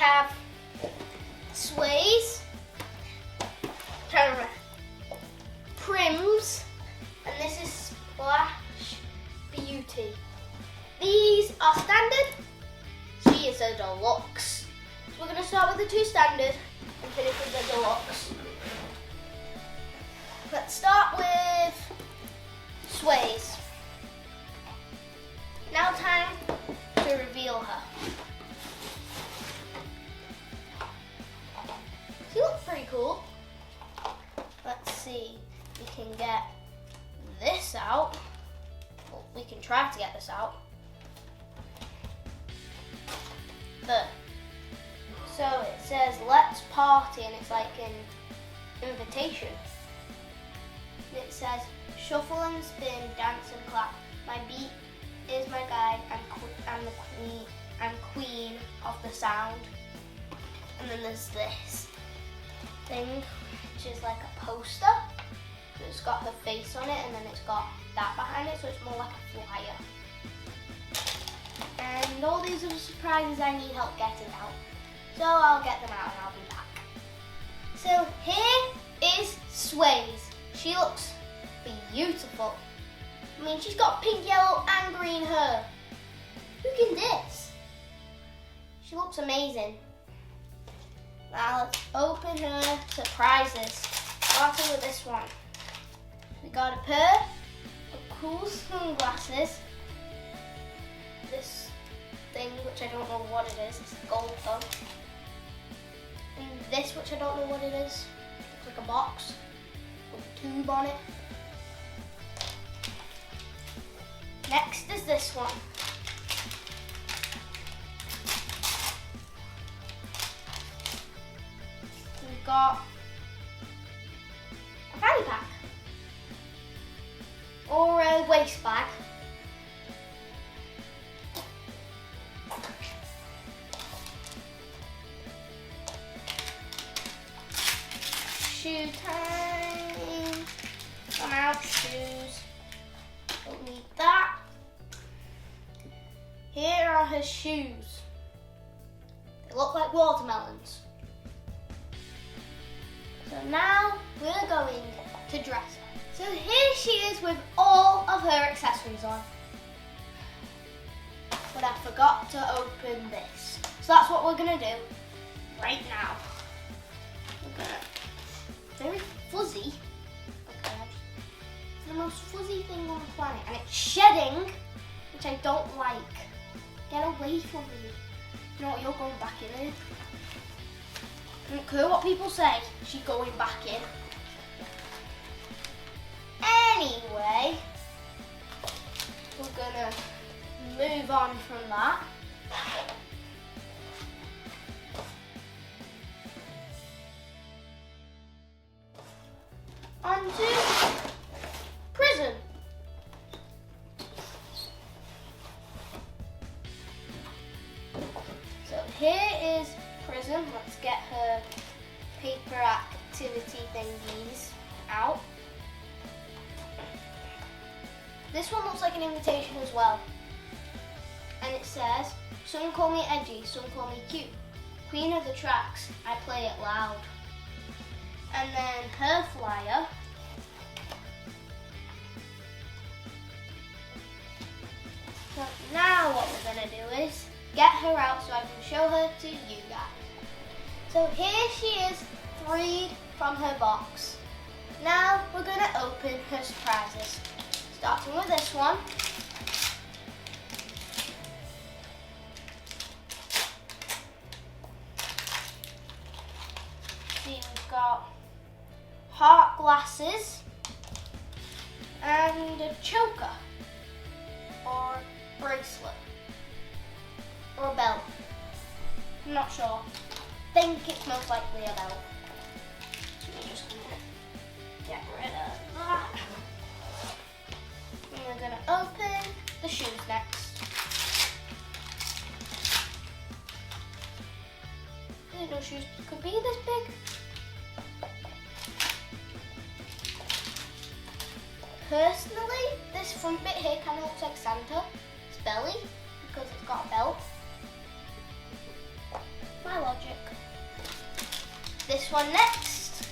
have Sways, Prims, and this is Splash Beauty. These are standard. She is a deluxe. So we're going to start with the 2 standard and finish with the deluxe. Let's start with Sways. Now time to reveal her. She looks pretty cool. Let's see, we can get this out. Well, we can try to get this out. There. So it says let's party, and it's like an invitation. It says shuffle and spin, dance and clap. My beat is my guide. I'm queen of the sound. And then there's this thing, which is like a poster. So it's got her face on it, and then it's got that behind it, so it's more like a flyer. And all these are the surprises I need help getting out. So I'll get them out and I'll be back. So here is Sways. She looks beautiful. I mean, she's got pink, yellow and green hair. Who can this? She looks amazing. Now let's open her surprises. Starting with this one. We got a pair of cool sunglasses. This thing, which I don't know what it is, it's gold though. And this, which I don't know what it is, looks like a box with a tube on it. Next is this one. We've got a fanny pack or a waist bag. Shoe time. Come out, shoes. Don't need that. Here are her shoes. They look like watermelons. So now we're going to dress her. So here she is with all of her accessories on. But I forgot to open this. So that's what we're gonna do right now. We're gonna, very fuzzy. Okay. It's the most fuzzy thing on the planet, and it's shedding, which I don't like. Get away from me. You know what, you're going back in there. I don't care what people say, she's going back in. Anyway, we're gonna move on from that. On to Prism. So here is Prism. Let's get her paper activity thingies out. This one looks like an invitation as well. And it says, some call me edgy, some call me cute. Queen of the tracks, I play it loud. And then her flyer. So now what we're going to do is get her out so I can show her to you guys. So here she is, freed from her box. Now we're going to open her surprises. Starting with this one. See, we've got heart glasses and a choker or bracelet or a belt. I'm not sure. I think it's most likely a belt. So we're just gonna get rid of that. And we're gonna open the shoes next. I didn't know shoes could be this big. Personally, this front bit here kind of looks like Santa's belly because it's got a belt. My logic. this one next,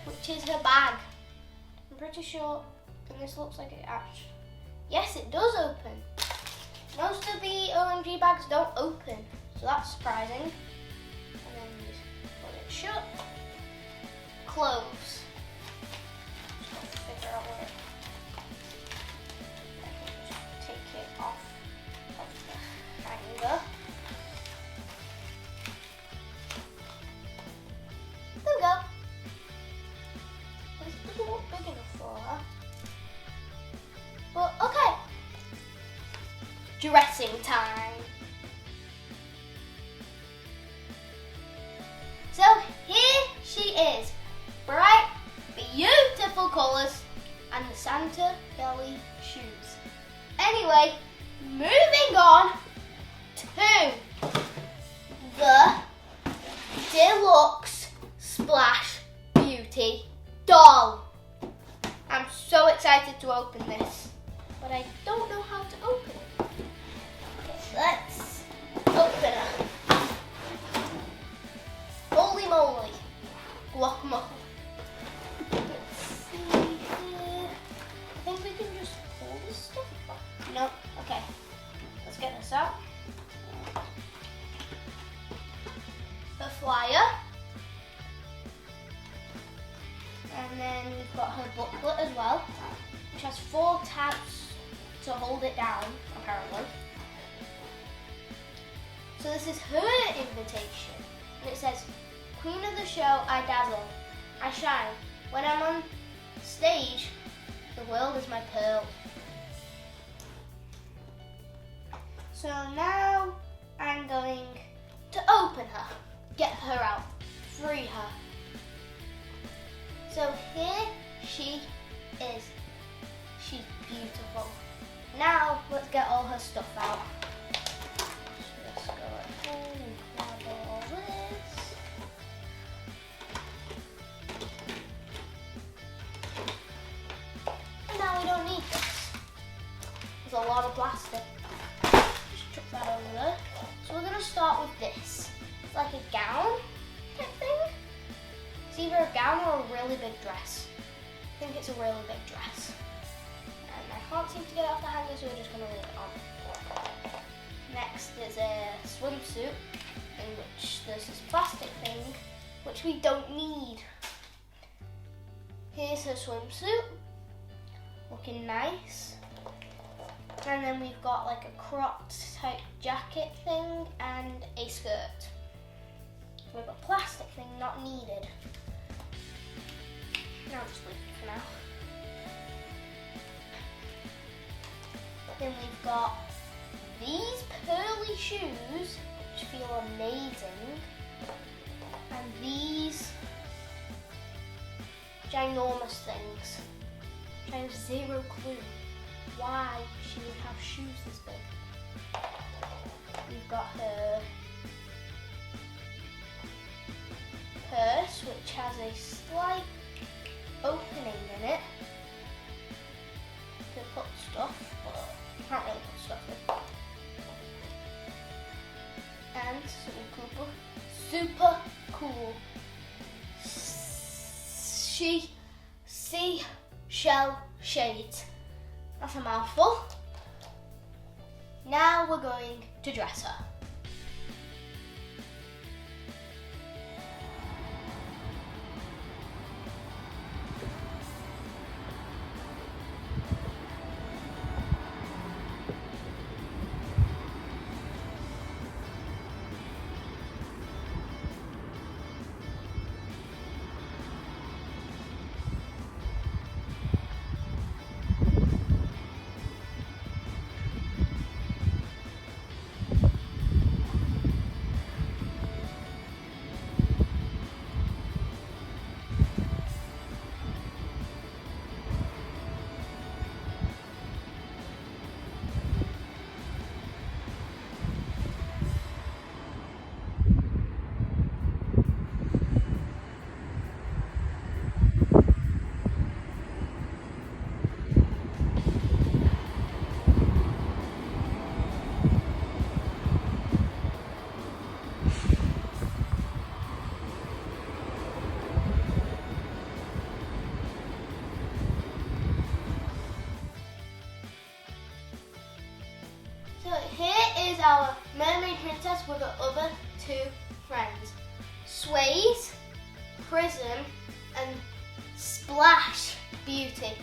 which is her bag. I'm pretty sure, and this looks like it actually, yes, it does open. Most of the OMG bags don't open, so that's surprising. And then you put it shut. Clothes. Just gotta figure out where I can just take it off of the hanger. There we go. This doesn't look big enough for her. But okay. Dressing time. So here she is. Bright, beautiful colours and the Santa belly shoes. Anyway, moving on to the Deluxe Splash Beauty doll. I'm so excited to open this, but I don't know how to open it. Okay, let's open her. Holy moly, guacamole. Let's see here. I think we can just pull this stuff up. Nope, okay. Let's get this out. The flyer. And then we've got her booklet as well, which has 4 tabs to hold it down, apparently. So this is her invitation. And it says, Queen of the show, I dazzle, I shine. When I'm on stage, the world is my pearl. So now I'm going to open her, get her out, free her. So here she is. She's beautiful. Now let's get all her stuff out. Just go ahead and grab all this. And now we don't need this. There's a lot of plastic. Just chuck that over there. So we're gonna start with this. It's like a gown type thing. It's either a gown or a really big dress. I think it's a really big dress. And I can't seem to get it off the hanger, so we're just gonna leave it on. Next is a swimsuit, in which there's this plastic thing, which we don't need. Here's her swimsuit, looking nice. And then we've got like a cropped type jacket thing and a skirt. We've got a plastic thing not needed. Now I'll just leave it for now. Then we've got these pearly shoes, which feel amazing. And these ginormous things. I have zero clue why she would have shoes this big. We've got her purse, which has a slight opening in it to put stuff, but you can't really put stuff in. And super cool seashell shades. That's a mouthful. Now we're going to dress her. two friends, Sways, Prism, and Splash Beauty.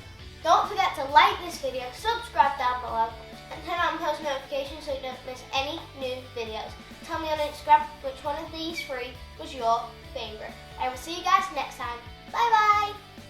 Don't forget to like this video, subscribe down below, and turn on post notifications so you don't miss any new videos. Tell me on Instagram which one of these three was your favourite. I will see you guys next time. Bye bye!